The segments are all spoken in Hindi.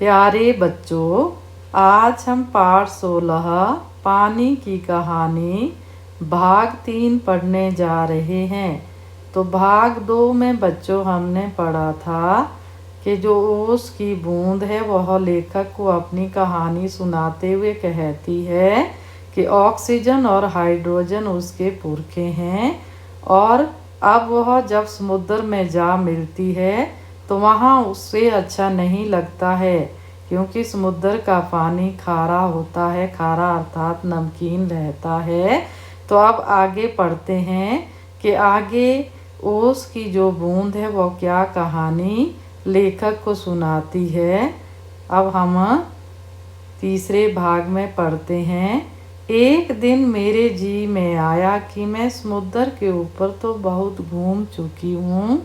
प्यारे बच्चों, आज हम पाठ 16 पानी की कहानी भाग 3 पढ़ने जा रहे हैं। तो भाग 2 में बच्चों हमने पढ़ा था कि जो ओस की बूंद है वह लेखक को अपनी कहानी सुनाते हुए कहती है कि ऑक्सीजन और हाइड्रोजन उसके पुरखे हैं, और अब वह जब समुद्र में जा मिलती है तो वहाँ उससे अच्छा नहीं लगता है, क्योंकि समुद्र का पानी खारा होता है। खारा अर्थात नमकीन रहता है। तो अब आगे पढ़ते हैं कि आगे ओस की जो बूंद है वो क्या कहानी लेखक को सुनाती है। अब हम तीसरे भाग में पढ़ते हैं। एक दिन मेरे जी में आया कि मैं समुद्र के ऊपर तो बहुत घूम चुकी हूँ,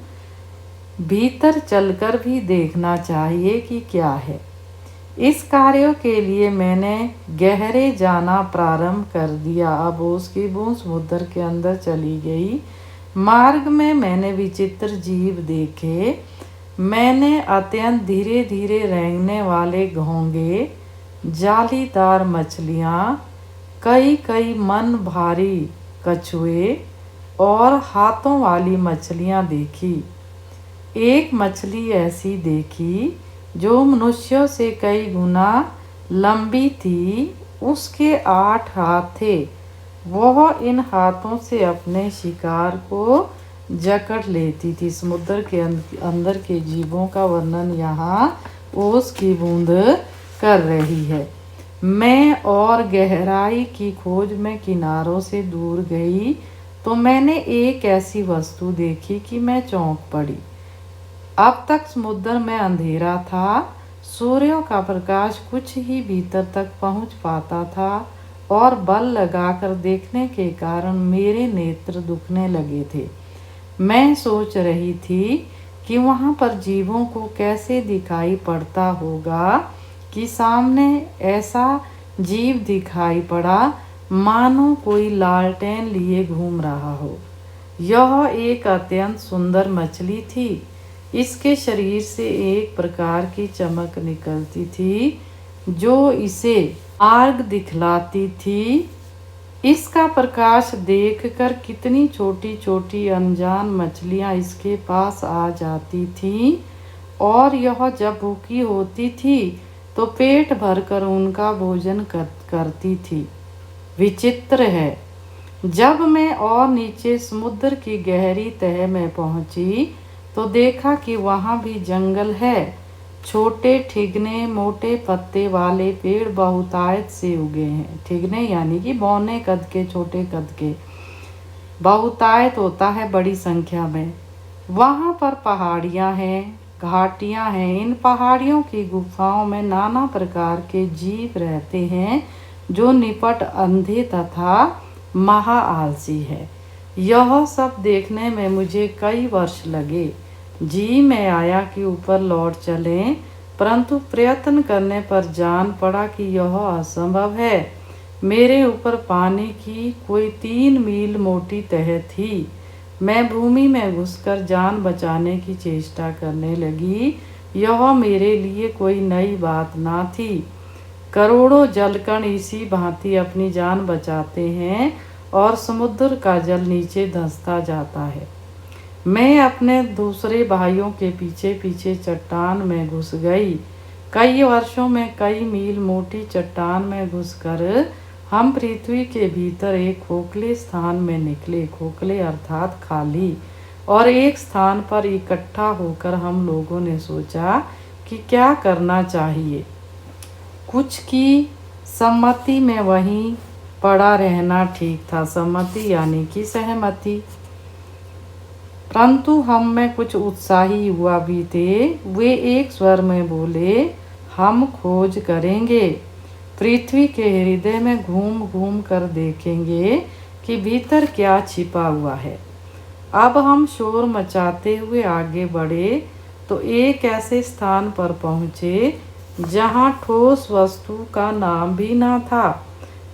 भीतर चलकर भी देखना चाहिए कि क्या है। इस कार्य के लिए मैंने गहरे जाना प्रारंभ कर दिया। अब उसकी बूंद समुद्र के अंदर चली गई। मार्ग में मैंने विचित्र जीव देखे। मैंने अत्यंत धीरे धीरे रेंगने वाले घोंगे, जालीदार मछलियाँ, कई कई मन भारी कछुए और हाथों वाली मछलियाँ देखी। एक मछली ऐसी देखी जो मनुष्यों से कई गुना लंबी थी। उसके 8 हाथ थे। वह इन हाथों से अपने शिकार को जकड़ लेती थी। समुद्र के अंदर के जीवों का वर्णन यहाँ ओस की बूंद कर रही है। मैं और गहराई की खोज में किनारों से दूर गई तो मैंने एक ऐसी वस्तु देखी कि मैं चौंक पड़ी। अब तक समुद्र में अंधेरा था। सूर्य का प्रकाश कुछ ही भीतर तक पहुंच पाता था, और बल लगाकर देखने के कारण मेरे नेत्र दुखने लगे थे। मैं सोच रही थी कि वहां पर जीवों को कैसे दिखाई पड़ता होगा कि सामने ऐसा जीव दिखाई पड़ा मानो कोई लालटेन लिए घूम रहा हो। यह एक अत्यंत सुंदर मछली थी। इसके शरीर से एक प्रकार की चमक निकलती थी जो इसे मार्ग दिखलाती थी। इसका प्रकाश देखकर कितनी छोटी छोटी अनजान मछलियां इसके पास आ जाती थीं, और यह जब भूखी होती थी तो पेट भरकर उनका भोजन करती थी। विचित्र है। जब मैं और नीचे समुद्र की गहरी तह में पहुंची तो देखा कि वहाँ भी जंगल है। छोटे ठिगने मोटे पत्ते वाले पेड़ बहुतायत से उगे हैं। ठिगने यानी कि बौने कद के, छोटे कद के। बहुतायत होता है बड़ी संख्या में। वहाँ पर पहाड़ियाँ हैं, घाटियाँ हैं। इन पहाड़ियों की गुफाओं में नाना प्रकार के जीव रहते हैं जो निपट अंधे तथा महा आलसी है। यह सब देखने में मुझे कई वर्ष लगे। जी में आया कि ऊपर लौट चलें, परंतु प्रयत्न करने पर जान पड़ा कि यह असंभव है। मेरे ऊपर पानी की कोई 3 मील मोटी तह थी। मैं भूमि में घुसकर जान बचाने की चेष्टा करने लगी। यह मेरे लिए कोई नई बात ना थी। करोड़ों जलकण इसी भांति अपनी जान बचाते हैं और समुद्र का जल नीचे धंसता जाता है। मैं अपने दूसरे भाइयों के पीछे पीछे चट्टान में घुस गई। कई वर्षों में कई मील मोटी चट्टान में घुसकर हम पृथ्वी के भीतर एक खोखले स्थान में निकले। खोखले अर्थात खाली। और एक स्थान पर इकट्ठा होकर हम लोगों ने सोचा कि क्या करना चाहिए। कुछ की सम्मति में वहीं पड़ा रहना ठीक था। सम्मति यानी कि सहमति। परंतु हम में कुछ उत्साही युवा भी थे। वे एक स्वर में बोले, हम खोज करेंगे। पृथ्वी के हृदय में घूम घूम कर देखेंगे कि भीतर क्या छिपा हुआ है। अब हम शोर मचाते हुए आगे बढ़े तो एक ऐसे स्थान पर पहुँचे जहाँ ठोस वस्तु का नाम भी ना था।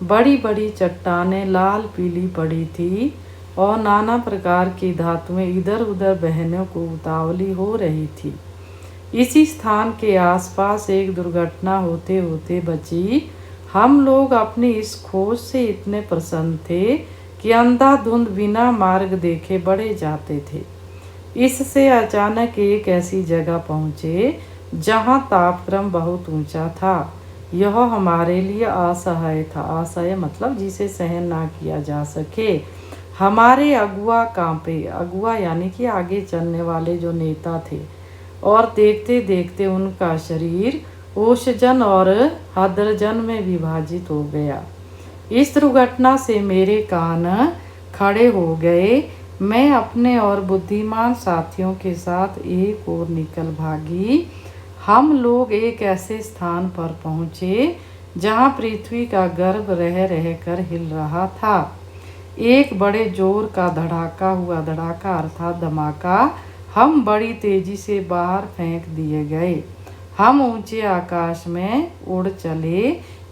बड़ी बड़ी चट्टानें लाल पीली पड़ी थी और नाना प्रकार की धातुएं इधर उधर बहने को उतावली हो रही थी। इसी स्थान के आसपास एक दुर्घटना होते होते बची। हम लोग अपनी इस खोज से इतने प्रसन्न थे कि अंधाधुंध बिना मार्ग देखे बढ़े जाते थे। इससे अचानक एक ऐसी जगह पहुँचे जहाँ तापक्रम बहुत ऊंचा था। यह हमारे लिए असह्य था। असह्य मतलब जिसे सहन ना किया जा सके। हमारे अगुआ कांपे। अगुआ यानी कि आगे चलने वाले जो नेता थे। और देखते देखते उनका शरीर ओषजन और हदरजन में विभाजित हो गया। इस दुर्घटना से मेरे कान खड़े हो गए। मैं अपने और बुद्धिमान साथियों के साथ एक ओर निकल भागी। हम लोग एक ऐसे स्थान पर पहुँचे जहाँ पृथ्वी का गर्भ रह रहकर हिल रहा था। एक बड़े जोर का धड़ाका हुआ। धड़ाका अर्थात धमाका। हम बड़ी तेजी से बाहर फेंक दिए गए। हम ऊंचे आकाश में उड़ चले।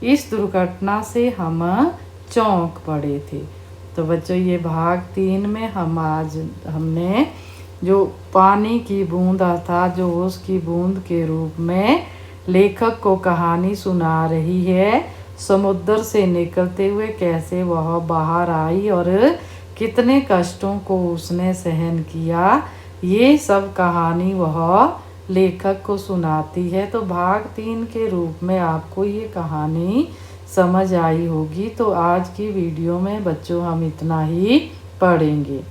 इस दुर्घटना से हम चौंक पड़े थे। तो बच्चों, ये भाग 3 में हमने जो पानी की बूंद अर्थात जो ओस की बूंद के रूप में लेखक को कहानी सुना रही है, समुद्र से निकलते हुए कैसे वह बाहर आई और कितने कष्टों को उसने सहन किया, ये सब कहानी वह लेखक को सुनाती है। तो भाग 3 के रूप में आपको ये कहानी समझ आई होगी। तो आज की वीडियो में बच्चों हम इतना ही पढ़ेंगे।